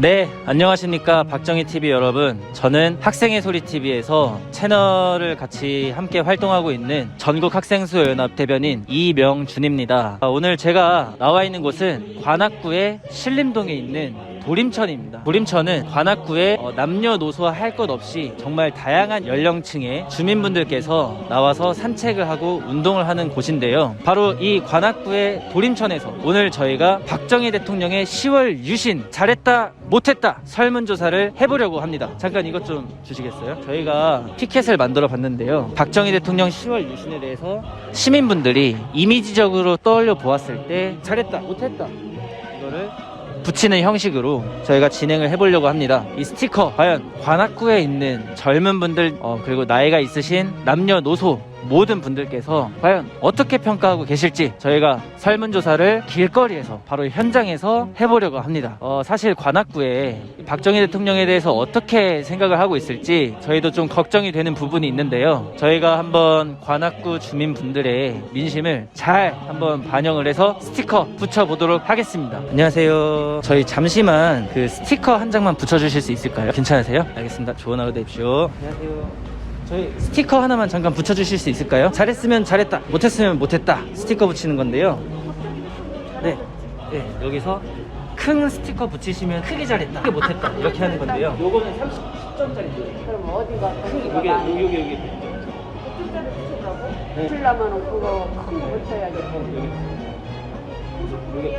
네, 안녕하십니까 박정희TV 여러분. 저는 학생의 소리TV에서 채널을 같이 함께 활동하고 있는 전국학생수연합 대변인 이명준입니다. 오늘 제가 나와 있는 곳은 관악구의 신림동에 있는 도림천입니다. 도림천은 관악구에 남녀노소 할 것 없이 정말 다양한 연령층의 주민분들께서 나와서 산책을 하고 운동을 하는 곳인데요. 바로 이 관악구의 도림천에서 오늘 저희가 박정희 대통령의 10월 유신 잘했다 못했다 설문조사를 해보려고 합니다. 잠깐 이것 좀 주시겠어요? 저희가 피켓을 만들어 봤는데요. 박정희 대통령 10월 유신에 대해서 시민분들이 이미지적으로 떠올려 보았을 때 잘했다 못했다 이거를 붙이는 형식으로 저희가 진행을 해보려고 합니다. 이 스티커 과연 관악구에 있는 젊은 분들 그리고 나이가 있으신 남녀노소 모든 분들께서 과연 어떻게 평가하고 계실지 저희가 설문조사를 길거리에서 바로 현장에서 해보려고 합니다. 사실 관악구에 박정희 대통령에 대해서 어떻게 생각을 하고 있을지 저희도 좀 걱정이 되는 부분이 있는데요. 저희가 한번 관악구 주민분들의 민심을 잘 한번 반영을 해서 스티커 붙여보도록 하겠습니다. 안녕하세요. 저희 잠시만 그 스티커 한 장만 붙여주실 수 있을까요? 괜찮으세요? 알겠습니다. 좋은 하루 되십시오. 안녕하세요. 저희 스티커 하나만 잠깐 붙여주실 수 있을까요? 잘했으면 잘했다, 못했으면 못했다 스티커 붙이는 건데요. 네, 여기서 큰 스티커 붙이시면 크게 잘했다, 크게 못했다 이렇게 하는 건데요. 요거는 30점짜리인데 그럼 어디가 여기 숫자를 붙이라고? 네. 붙이려면 그거 큰 거 붙여야지. 여기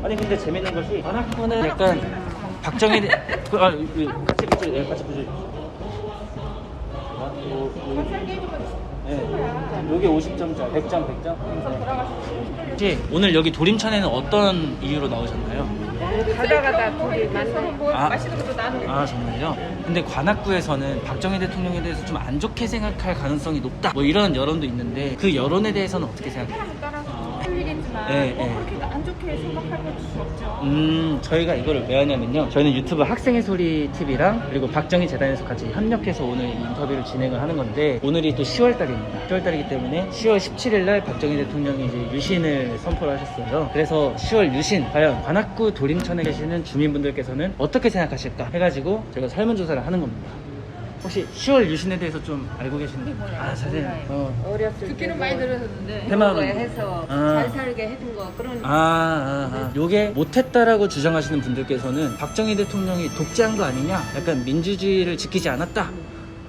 아니 근데 재밌는 것이 관악구는 약간 박정희 같이 붙여주십시오. 여기 50점짜리 100점 100점. 혹시 오늘 여기 도림천에는 어떤 이유로 나오셨나요? 가다가다 둘이 만나서 맛있는 것도 나누고. 정말요? 근데 관악구에서는 박정희 대통령에 대해서 좀 안 좋게 생각할 가능성이 높다 뭐 이런 여론도 있는데 그 여론에 대해서는 어떻게 생각해요? 틀리겠지만 그렇게 안 좋게 생각할 수 없죠. 저희가 이거를 왜 하냐면요. 저희는 유튜브 학생의 소리 TV랑 그리고 박정희 재단에서 같이 협력해서 오늘 이 인터뷰를 진행을 하는 건데 오늘이 또 10월 달입니다. 10월 달이기 때문에 10월 17일 날 박정희 대통령이 이제 유신을 선포를 하셨어요. 그래서 10월 유신 과연 관악구 도림천에 계시는 주민분들께서는 어떻게 생각하실까 해가지고 제가 설문조사를 하는 겁니다. 혹시 10월 유신에 대해서 좀 알고 계시나요? 자세히 어렸을 때 듣기는 많이 들었는데 해마로 해서 잘 살게 해준 거 그런 요게 못했다라고 주장하시는 분들께서는 박정희 대통령이 독재한 거 아니냐, 약간 민주주의를 지키지 않았다,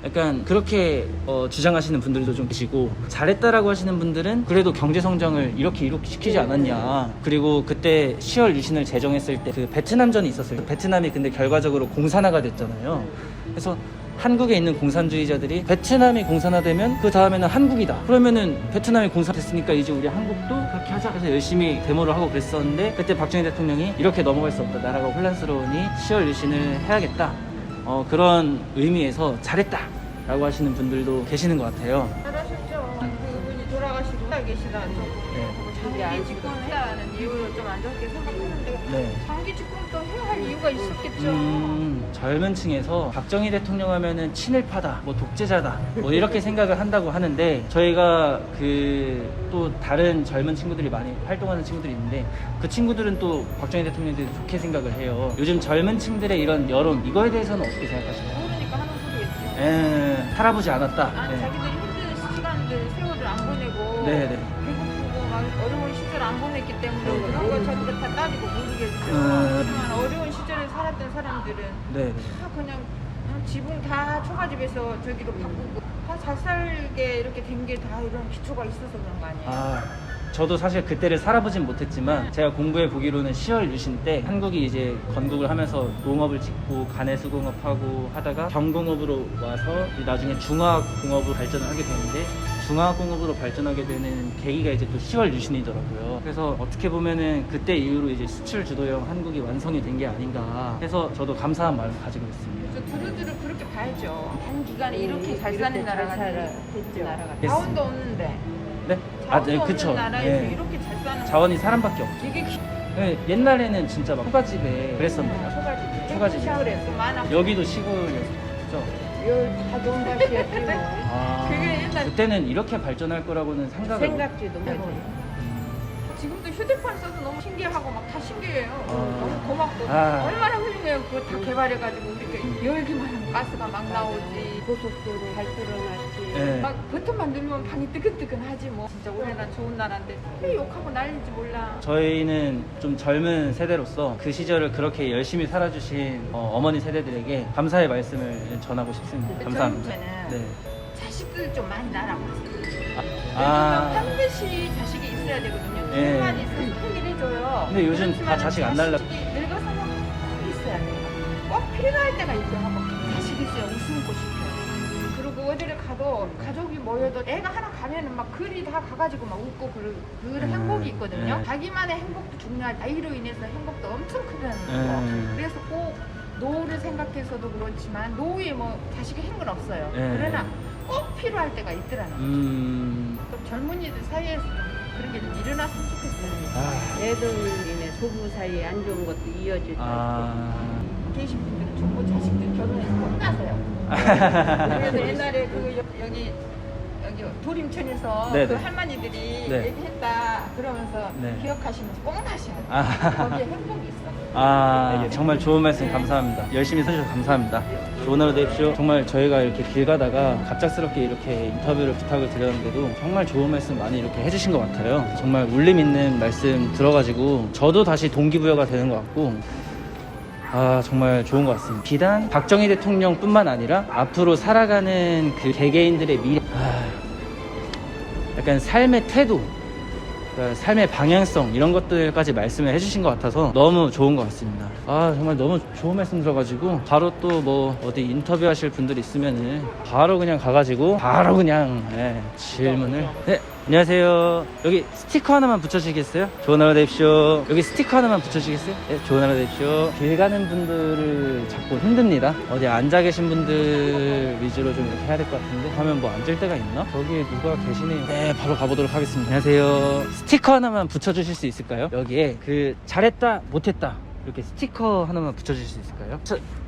약간 그렇게 주장하시는 분들도 좀 계시고, 잘했다라고 하시는 분들은 그래도 경제성장을 이렇게 시키지 않았냐, 그리고 그때 10월 유신을 제정했을 때 그 베트남전이 있었어요. 베트남이 근데 결과적으로 공산화가 됐잖아요. 그래서 한국에 있는 공산주의자들이 베트남이 공산화되면 그 다음에는 한국이다, 그러면은 베트남이 공산화됐으니까 이제 우리 한국도 그렇게 하자 해서 열심히 데모를 하고 그랬었는데, 그때 박정희 대통령이 이렇게 넘어갈 수 없다, 나라가 혼란스러우니 10월 유신을 해야겠다, 그런 의미에서 잘했다 라고 하시는 분들도 계시는 것 같아요. 잘하셨죠. 그분이 돌아가시고 계시다. 장기 집권했다는 이유로 좀 안 좋게 생각했는데 장기 집권도 해야 할 이유가 있었겠죠. 젊은 층에서 박정희 대통령 하면은 친일파다, 뭐 독재자다, 뭐 이렇게 생각을 한다고 하는데, 저희가 또 다른 젊은 친구들이 많이 활동하는 친구들이 있는데 그 친구들은 또 박정희 대통령에 대해서 좋게 생각을 해요. 요즘 젊은 층들의 이런 여론, 이거에 대해서는 어떻게 생각하시나요? 모르니까 하는 소리겠죠. 살아보지 않았다. 자기들이 힘든 시간들 세월을 안 보내고 배고프고 막 어려운 시절 안 보냈기 때문에 그런 거 자기가 다 따지고 모르겠죠. 하지만 어려운 시절에 살았던 사람들은 다 그냥 지붕 다 초가집에서 저기로 바꾸고 다 잘 살게 이렇게 된 게 다 이런 기초가 있어서 그런 거 아니에요? 저도 사실 그때를 살아보진 못했지만 제가 공부해 보기로는 10월 유신 때 한국이 이제 건국을 하면서 농업을 짓고 가내수공업하고 하다가 경공업으로 와서 나중에 중화공업으로 발전을 하게 되는데, 중화공업으로 발전하게 되는 계기가 이제 또 10월 유신이더라고요. 그래서 어떻게 보면은 그때 이후로 이제 수출 주도형 한국이 완성이 된 게 아닌가 해서 저도 감사한 마음을 가지고 있습니다. 두루두루 그렇게 봐야죠. 단기간에 이렇게 잘 사는 나라가 됐죠. 자원도 없는데 네? 자원도 그쵸. 없는 나라에서 이렇게 잘 사는 자원이 사람밖에 없죠. 이게 옛날에는 진짜 막 초가집에 그랬었나요? 초가집에. 시골에서 많아. 여기도 시골이었죠. 다 돈밭이었지 그게 옛날 그때는 이렇게 발전할 거라고는 생각지도 못했지. 지금도 휴대폰 써도 너무 신기하고 막 다 신기해요. 아. 너무 고맙고 아. 얼마나 훌륭해요. 그거 다 개발해가지고 우리가 열기만 하면 가스가 막 나오지. 고속도로 잘 뚫어놨지. 네. 막 버튼만 누르면 방이 뜨끈뜨끈하지 뭐. 진짜 우리나라 좋은 나라인데 왜 욕하고 난리인지 몰라. 저희는 좀 젊은 세대로서 그 시절을 그렇게 열심히 살아주신 어머니 세대들에게 감사의 말씀을 전하고 싶습니다. 근데 감사합니다. 젊은 네. 자식들 좀 많이 낳아보세요. 아. 반드시 자식이 있어야 되거든요. 예. 둘만 있어서 큰 일해줘요. 근데 요즘 다 자식 안 낳으려- 늙어서는 꼭 있어야 돼요. 꼭 필요할 때가 있고 하고 자식 있어요. 웃음고 싶어요. 그리고 어디를 가도 가족이 모여도 애가 하나 가면은 막 글이 다 가가지고 막 웃고 그런 행복이 있거든요. 네. 자기만의 행복도 중요하지. 나이로 인해서 행복도 엄청 크다는 거. 네. 그래서 꼭 노후를 생각해서도 그렇지만 노후에 뭐 자식의 행복은 없어요. 네. 그러나 꼭 필요할 때가 있더라는 거죠. 좀 젊은이들 사이에서 좀 그런 게 좀 일어났으면 좋겠어요. 아. 애들이네 부부 사이에 안 좋은 것도 이어질 때. 계신 분들은 전부 자식들 결혼해서 끝나서요. 그래도 옛날에 여기 도림천에서 네네. 그 할머니들이 네. 얘기했다 그러면서 네. 기억하시면서 꼭 하셔야 돼요. 아. 거기에 행복이 있어. 아, 정말 좋은 말씀 감사합니다. 열심히 서주셔서 감사합니다. 좋은 하루 되십시오. 정말 저희가 이렇게 길 가다가 갑작스럽게 이렇게 인터뷰를 부탁을 드렸는데도 정말 좋은 말씀 많이 이렇게 해주신 것 같아요. 정말 울림 있는 말씀 들어가지고 저도 다시 동기부여가 되는 것 같고, 아, 정말 좋은 것 같습니다. 비단 박정희 대통령뿐만 아니라 앞으로 살아가는 그 개개인들의 미래, 약간 삶의 태도, 그러니까 삶의 방향성 이런 것들까지 말씀을 해주신 것 같아서 너무 좋은 것 같습니다. 아, 정말 너무 좋은 말씀 들어가지고 바로 또 뭐 어디 인터뷰 하실 분들 있으면은 바로 그냥 가가지고 바로 그냥 질문을. 네, 안녕하세요. 여기 스티커 하나만 붙여주시겠어요? 좋은 하루 되십시오. 여기 스티커 하나만 붙여주시겠어요? 네, 좋은 하루 되십시오. 길 가는 분들을 자꾸 힘듭니다. 어디 앉아 계신 분들 위주로 좀 이렇게 해야 될 것 같은데 하면 뭐 앉을 데가 있나? 저기 누가 계시네요. 네, 바로 가보도록 하겠습니다. 안녕하세요. 스티커 하나만 붙여주실 수 있을까요? 여기에 그 잘했다 못했다 이렇게 스티커 하나만 붙여주실 수 있을까요?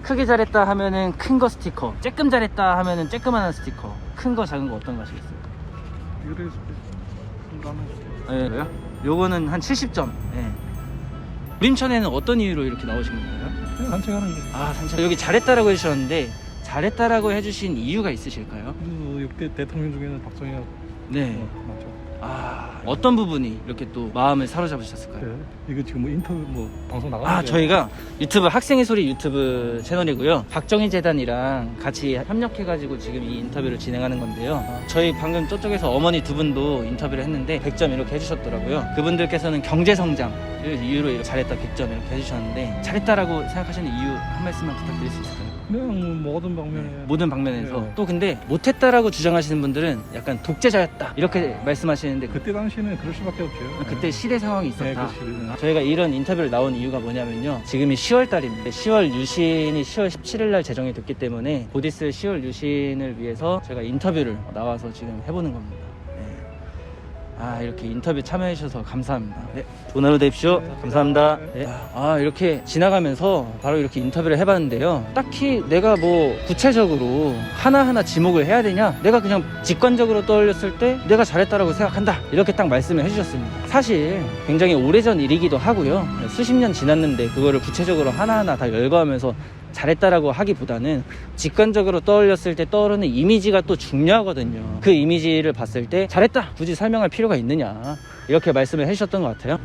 크게 잘했다 하면은 큰 거 스티커, 쬐끔 잘했다 하면은 쬐끄만한 스티커, 큰 거 작은 거 어떤 거 하시겠어요? 네, 왜요? 요거는 한 70점. 네. 우림천에는 어떤 이유로 이렇게 나오신 건가요? 그냥 산책하는 게. 아, 산책. 여기 잘했다라고 해주셨는데 잘했다라고 해주신 이유가 있으실까요? 역대 대통령 중에는 박정희가 네. 맞죠. 아, 어떤 부분이 이렇게 또 마음을 사로잡으셨을까요? 네. 이거 지금 뭐 인터뷰 뭐 방송 나가는 아, 게 저희가 유튜브 학생의 소리 유튜브 채널이고요. 박정희 재단이랑 같이 협력해가지고 지금 이 인터뷰를 진행하는 건데요. 저희 방금 저쪽에서 어머니 두 분도 인터뷰를 했는데 100점 이렇게 해주셨더라고요. 그분들께서는 경제성장을 이유로 이렇게 잘했다 100점 이렇게 해주셨는데 잘했다라고 생각하시는 이유 한 말씀만 부탁드릴 수 있을까요? 그냥 뭐 모든 방면에 모든 방면에서. 네. 또 근데 못했다라고 주장하시는 분들은 약간 독재자였다 이렇게 말씀하시는데 그때 당시에는 그럴 수밖에 없죠. 그때 시대 상황이 있었다. 네, 그렇지. 저희가 이런 인터뷰를 나온 이유가 뭐냐면요, 지금이 10월 달입니다. 10월 유신이 10월 17일 날 제정이 됐기 때문에 곧 있을 10월 유신을 위해서 저희가 인터뷰를 나와서 지금 해보는 겁니다. 네. 아, 이렇게 인터뷰 참여해 주셔서 감사합니다. 네, 좋은 하루 되십시오. 감사합니다. 네. 아, 이렇게 지나가면서 바로 이렇게 인터뷰를 해봤는데요, 딱히 내가 뭐 구체적으로 하나하나 지목을 해야 되냐, 내가 그냥 직관적으로 떠올렸을 때 내가 잘했다라고 생각한다 이렇게 딱 말씀을 해주셨습니다. 사실 굉장히 오래전 일이기도 하고요, 수십 년 지났는데 그거를 구체적으로 하나하나 다 열거하면서 잘했다라고 하기보다는 직관적으로 떠올렸을 때 떠오르는 이미지가 또 중요하거든요. 그 이미지를 봤을 때 잘했다 굳이 설명할 필요가 있느냐 이렇게 말씀을 해주셨던 것 같아요.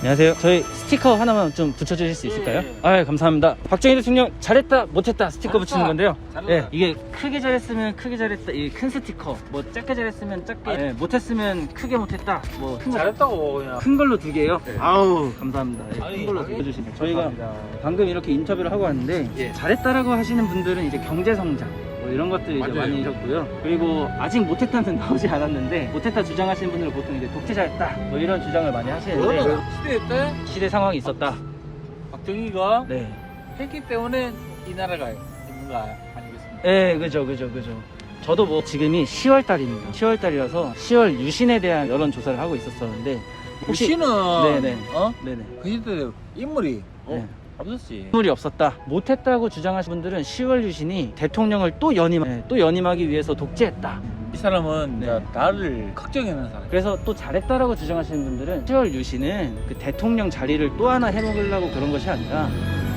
안녕하세요. 저희 스티커 하나만 좀 붙여주실 수 있을까요? 아, 감사합니다. 박정희 대통령 잘했다 못했다 스티커 붙이는 건데요. 네, 이게 크게 잘했으면 크게 잘했다 이 큰 스티커, 뭐 작게 잘했으면 작게, 네, 못했으면 크게 못했다, 뭐 큰 거, 잘했다고 그냥. 큰 걸로 2개요. 네. 아우, 감사합니다. 네, 아니, 큰 걸로 아니, 2개 주시네요. 저희가 감사합니다. 방금 이렇게 인터뷰를 하고 왔는데 예. 잘했다라고 하시는 분들은 이제 경제 성장 뭐 이런 것들 이제 맞아요. 많이 하셨고요. 그리고 아직 못했다는 나오지 않았는데 못했다 주장하시는 분들은 보통 이제 독재자였다 뭐 이런 주장을 많이 하시는데 그거는 시대 때 시대 상황이 있었다. 박정희가 네. 했기 때문에 이 나라가 있는 거 아니겠습니까? 네, 그죠. 저도 뭐 지금이 10월 달입니다. 10월 달이라서 10월 유신에 대한 여론 조사를 하고 있었었는데 혹시 유신은 네네. 어? 네네. 그 시대 인물이 네. 없었지. 인물이 없었다. 못했다고 주장하시는 분들은 10월 유신이 대통령을 또 연임하기 위해서 독재했다. 이 사람은 네. 이제 나를 걱정하는 사람. 그래서 또 잘했다라고 주장하시는 분들은 10월 유신은 그 대통령 자리를 또 하나 해먹으려고 그런 것이 아니라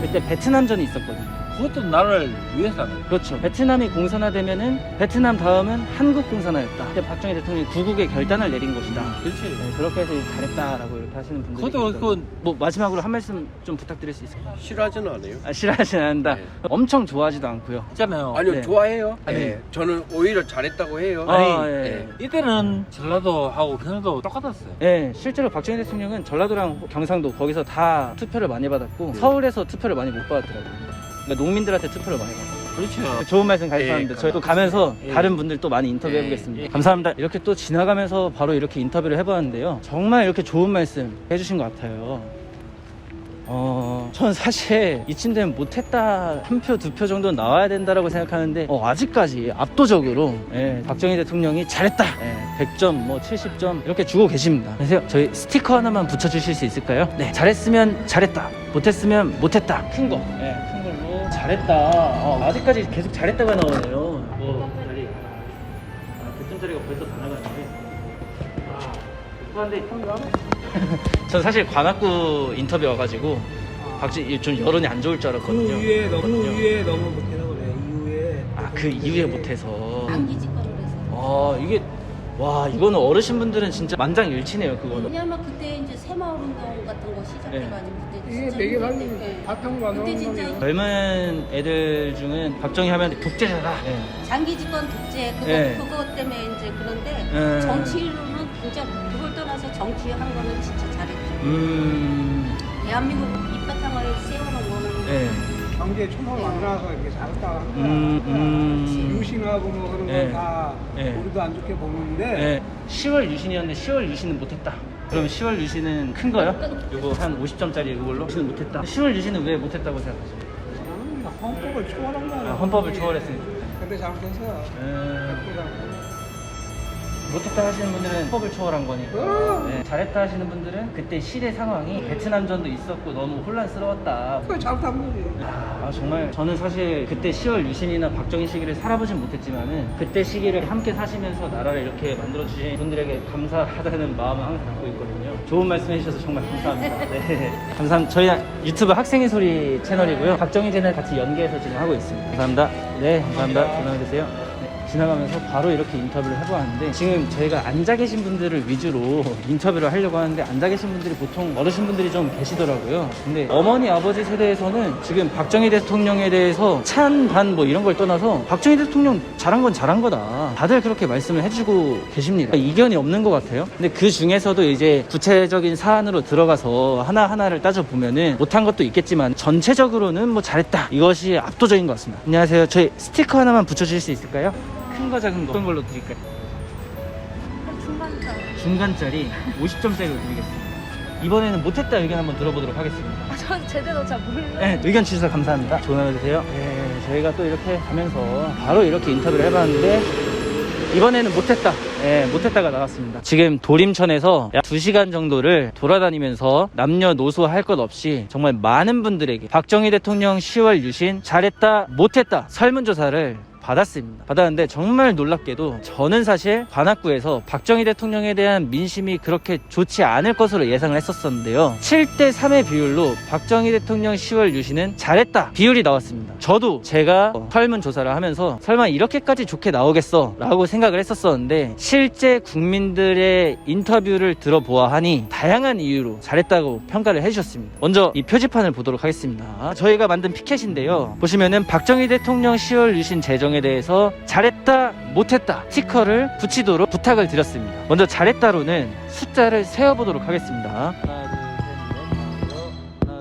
그때 베트남전이 있었거든요. 그것도 나를 위해서는. 그렇죠. 베트남이 공산화되면은 베트남 다음은 한국 공산화였다. 그때 박정희 대통령이 구국의 결단을 내린 것이다. 그렇지. 네, 그렇게 해서 잘했다라고 이렇게 하시는 분들이 그것도 있더라고요. 그건 뭐 마지막으로 한 말씀 좀 부탁드릴 수 있을까요? 싫어하지는 않아요. 아, 싫어하진 않는다. 네. 엄청 좋아하지도 않고요. 있잖아요. 아니요, 네. 좋아해요. 아니. 네. 저는 오히려 잘했다고 해요. 아, 네. 예. 이때는 전라도하고 경상도 똑같았어요. 네, 실제로 박정희 대통령은 전라도랑 경상도 거기서 다 투표를 많이 받았고 서울에서 투표를 많이 못 받았더라고요. 그러니까 농민들한테 투표를 많이 받았어요. 그렇죠. 좋은 말씀 감사합니다. 예, 저희 또 가면서 예. 다른 분들 또 많이 인터뷰 예, 해보겠습니다. 예. 감사합니다. 이렇게 또 지나가면서 바로 이렇게 인터뷰를 해봤는데요. 정말 이렇게 좋은 말씀 해주신 것 같아요. 전 사실 이쯤 되면 못했다 한 표, 두 표 정도 나와야 된다라고 생각하는데 아직까지 압도적으로 박정희 대통령이 잘했다 100점, 뭐 70점 이렇게 주고 계십니다. 그래서 저희 스티커 하나만 붙여주실 수 있을까요? 네, 잘했으면 잘했다, 못했으면 못했다. 큰 거, 큰 걸로 잘했다. 아직까지 계속 잘했다가 나오네요. 자리, 100점짜리가 벌써 다 나갔는데. 그런데 전 사실 관악구 인터뷰 와가지고 좀 여론이 안 좋을 줄 알았거든요. 그 이후에 너무 못해서 그래. 이후에 그 이후에 못해서. 장기집권을 해서. 이게 와, 이거는 어르신분들은 진짜 만장일치네요, 그거는. 왜냐면 그때 이제 새마을운동 같은 거 시작해가지고 그때 이게 진짜 매개발이 힘들 때. 바탕으로 안 그때 나오는 진짜 거면 젊은 애들 중은 박정희 하면 독재자다. 장기집권 독재 예. 그거 때문에 이제 그런데 예. 정치로는 진짜 그걸 떠나서 정치한 거는 진짜 잘했죠. 대한민국 밑바탕을 세워놓은 거는 경제 초val 만나서 이렇게 잘했다 하는 거야. 유신하고 뭐 그런 예. 거 다 예. 우리도 안 좋게 보는데 10월 유신이었는데 10월 유신은 못했다. 그럼 10월 유신은 큰 거요? 요거 한 50점짜리 이걸로? 유신은 못했다. 10월 유신은 왜 못했다고 생각하세요? 저는 헌법을 초월한 거야. 헌법을 초월했으니까. 근데 잘못해서 못했다 하시는 분들은 헌법을 초월한 거니까. 잘했다 하시는 분들은 그때 시대 상황이 베트남전도 있었고 너무 혼란스러웠다. 그거 잘못한 거지. 정말 저는 사실 그때 10월 유신이나 박정희 시기를 살아보진 못했지만은 그때 시기를 함께 사시면서 나라를 이렇게 만들어주신 분들에게 감사하다는 마음을 항상 갖고 있거든요. 좋은 말씀 해주셔서 정말 감사합니다. 네, 감사합니다. 저희 유튜브 학생의 소리 채널이고요. 박정희 채널 같이 연계해서 지금 하고 있습니다. 감사합니다. 네, 감사합니다. 건강하세요. 지나가면서 바로 이렇게 인터뷰를 해보았는데 지금 저희가 앉아 계신 분들을 위주로 인터뷰를 하려고 하는데 앉아 계신 분들이 보통 어르신분들이 좀 계시더라고요. 근데 어머니 아버지 세대에서는 지금 박정희 대통령에 대해서 찬반 뭐 이런 걸 떠나서 박정희 대통령 잘한 건 잘한 거다, 다들 그렇게 말씀을 해주고 계십니다. 이견이 없는 것 같아요. 근데 그 중에서도 이제 구체적인 사안으로 들어가서 하나하나를 따져보면은 못한 것도 있겠지만 전체적으로는 뭐 잘했다, 이것이 압도적인 것 같습니다. 안녕하세요. 저희 스티커 하나만 붙여주실 수 있을까요? 큰 거 작은 거 어떤 걸로 드릴까요? 중간짜리 50점짜리로 드리겠습니다. 이번에는 못했다 의견 한번 들어보도록 하겠습니다. 전 제대로 잘 몰라요. 네, 의견 주셔서 감사합니다. 좋은 하루 되세요. 저희가 또 이렇게 가면서 바로 이렇게 인터뷰를 해봤는데 이번에는 못했다. 못했다가 나왔습니다. 지금 도림천에서 약 2시간 정도를 돌아다니면서 남녀노소 할 것 없이 정말 많은 분들에게 박정희 대통령 10월 유신 잘했다 못했다 설문조사를 받았는데 정말 놀랍게도 저는 사실 관악구에서 박정희 대통령에 대한 민심이 그렇게 좋지 않을 것으로 예상을 했었는데요. 7대 3의 비율로 박정희 대통령 10월 유신은 잘했다 비율이 나왔습니다. 저도 제가 설문조사를 하면서 설마 이렇게까지 좋게 나오겠어 라고 생각을 했었는데 실제 국민들의 인터뷰를 들어보아하니 다양한 이유로 잘했다고 평가를 해주셨습니다. 먼저 이 표지판을 보도록 하겠습니다. 저희가 만든 피켓인데요. 보시면은 박정희 대통령 10월 유신 제정에 대해서 잘했다 못했다 스티커를 붙이도록 부탁을 드렸습니다. 먼저 잘했다로는 숫자를 세어보도록 하겠습니다. 하나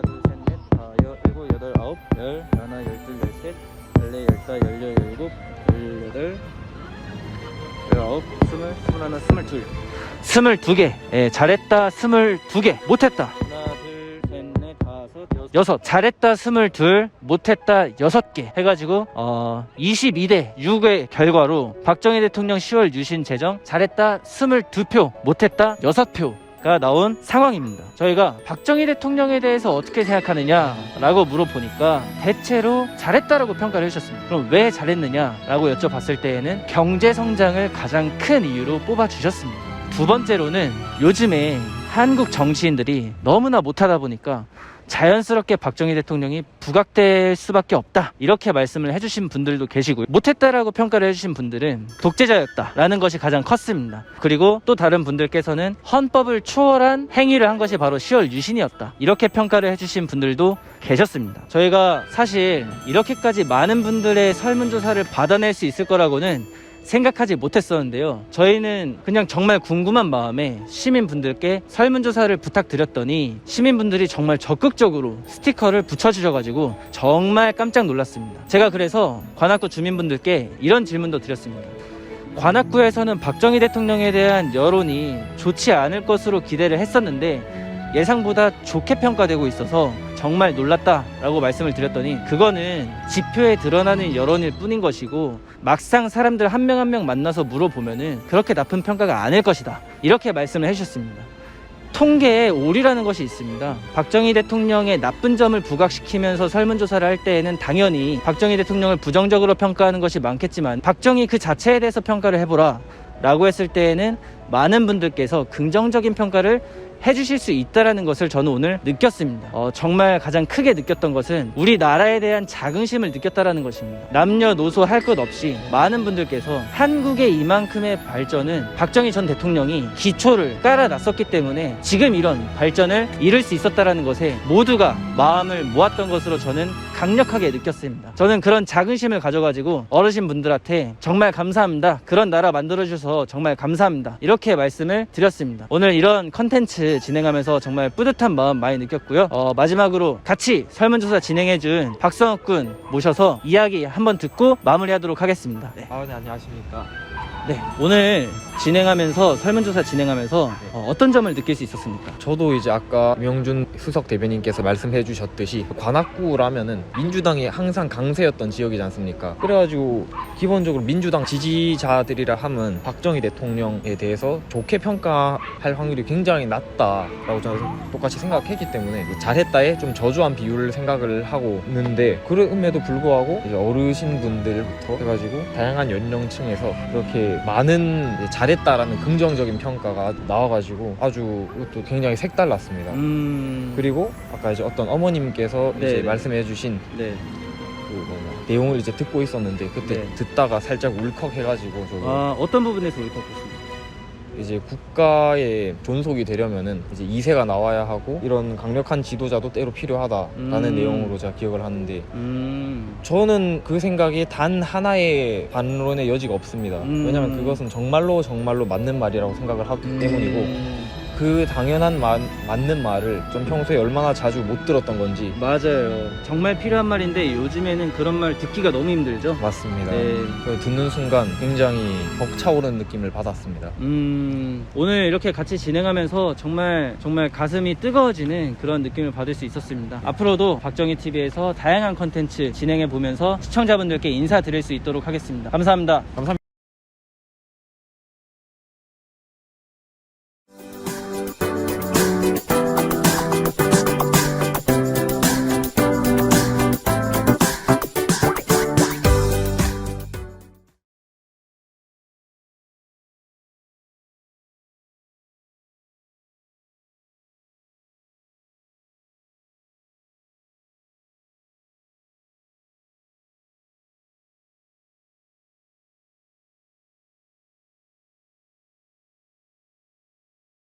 둘셋넷 다섯 일곱 여덟 아홉 열 하나 열둘 열셋 열네 열다 열여 열일곱 열여덟 열아홉 스물 스물하나 스물둘 22개. 잘했다 22개 못했다 하나 둘셋넷 다섯 여섯 잘했다 22 못했다 6개 해가지고 22대 6의 결과로 박정희 대통령 10월 유신 제정 잘했다 22표 못했다 6표 얘기가 나온 상황입니다. 저희가 박정희 대통령에 대해서 어떻게 생각하느냐라고 물어보니까 대체로 잘했다라고 평가를 해주셨습니다. 그럼 왜 잘했느냐라고 여쭤봤을 때에는 경제 성장을 가장 큰 이유로 뽑아주셨습니다. 두 번째로는 요즘에 한국 정치인들이 너무나 못하다 보니까 자연스럽게 박정희 대통령이 부각될 수밖에 없다, 이렇게 말씀을 해주신 분들도 계시고요. 못했다라고 평가를 해주신 분들은 독재자였다라는 것이 가장 컸습니다. 그리고 또 다른 분들께서는 헌법을 초월한 행위를 한 것이 바로 10월 유신이었다, 이렇게 평가를 해주신 분들도 계셨습니다. 저희가 사실 이렇게까지 많은 분들의 설문조사를 받아낼 수 있을 거라고는 생각하지 못했었는데요. 저희는 그냥 정말 궁금한 마음에 시민분들께 설문조사를 부탁드렸더니 시민분들이 정말 적극적으로 스티커를 붙여주셔가지고 정말 깜짝 놀랐습니다. 제가 그래서 관악구 주민분들께 이런 질문도 드렸습니다. 관악구에서는 박정희 대통령에 대한 여론이 좋지 않을 것으로 기대를 했었는데 예상보다 좋게 평가되고 있어서 정말 놀랐다라고 말씀을 드렸더니 그거는 지표에 드러나는 여론일 뿐인 것이고 막상 사람들 한 명 한 명 만나서 물어보면은 그렇게 나쁜 평가가 아닐 것이다, 이렇게 말씀을 해주셨습니다. 통계에 오류라는 것이 있습니다. 박정희 대통령의 나쁜 점을 부각시키면서 설문조사를 할 때에는 당연히 박정희 대통령을 부정적으로 평가하는 것이 많겠지만 박정희 그 자체에 대해서 평가를 해보라 라고 했을 때에는 많은 분들께서 긍정적인 평가를 해주실 수 있다는 것을 저는 오늘 느꼈습니다. 정말 가장 크게 느꼈던 것은 우리나라에 대한 자긍심을 느꼈다는 것입니다. 남녀노소 할 것 없이 많은 분들께서 한국의 이만큼의 발전은 박정희 전 대통령이 기초를 깔아놨었기 때문에 지금 이런 발전을 이룰 수 있었다는 것에 모두가 마음을 모았던 것으로 저는 강력하게 느꼈습니다. 저는 그런 자긍심을 가져가지고 어르신분들한테 정말 감사합니다, 그런 나라 만들어주셔서 정말 감사합니다, 이렇게 말씀을 드렸습니다. 오늘 이런 컨텐츠 진행하면서 정말 뿌듯한 마음 많이 느꼈고요. 마지막으로 같이 설문조사 진행해준 박성욱 군 모셔서 이야기 한번 듣고 마무리하도록 하겠습니다. 네. 네, 안녕하십니까. 네, 오늘 진행하면서 설문조사 진행하면서 어떤 점을 느낄 수 있었습니까? 저도 이제 아까 명준 수석 대변인께서 말씀해 주셨듯이 관악구라면은 민주당이 항상 강세였던 지역이지 않습니까? 그래가지고 기본적으로 민주당 지지자들이라 하면 박정희 대통령에 대해서 좋게 평가할 확률이 굉장히 낮다라고 저는 똑같이 생각했기 때문에 잘했다에 좀 저조한 비율을 생각을 하고 있는데, 그럼에도 불구하고 이제 어르신분들부터 해가지고 다양한 연령층에서 그렇게 많은 잘했다라는 긍정적인 평가가 나와가지고 아주 또 굉장히 색달랐습니다. 그리고 아까 이제 어떤 어머님께서 네. 이제 말씀해주신 네. 내용을 이제 듣고 있었는데 그때 네. 듣다가 살짝 울컥해가지고 저도 어떤 부분에서 울컥했습니까? 이제 국가에 존속이 되려면은 이제 2세가 나와야 하고 이런 강력한 지도자도 때로 필요하다라는 내용으로 제가 기억을 하는데 저는 그 생각이 단 하나의 반론의 여지가 없습니다. 왜냐면 그것은 정말로 맞는 말이라고 생각을 하기 때문이고 그 당연한 맞는 말을 좀 평소에 얼마나 자주 못 들었던 건지. 맞아요, 정말 필요한 말인데 요즘에는 그런 말 듣기가 너무 힘들죠. 맞습니다. 네. 듣는 순간 굉장히 벅차오르는 느낌을 받았습니다. 오늘 이렇게 같이 진행하면서 정말 가슴이 뜨거워지는 그런 느낌을 받을 수 있었습니다. 앞으로도 박정희 TV에서 다양한 컨텐츠 진행해 보면서 시청자분들께 인사드릴 수 있도록 하겠습니다. 감사합니다.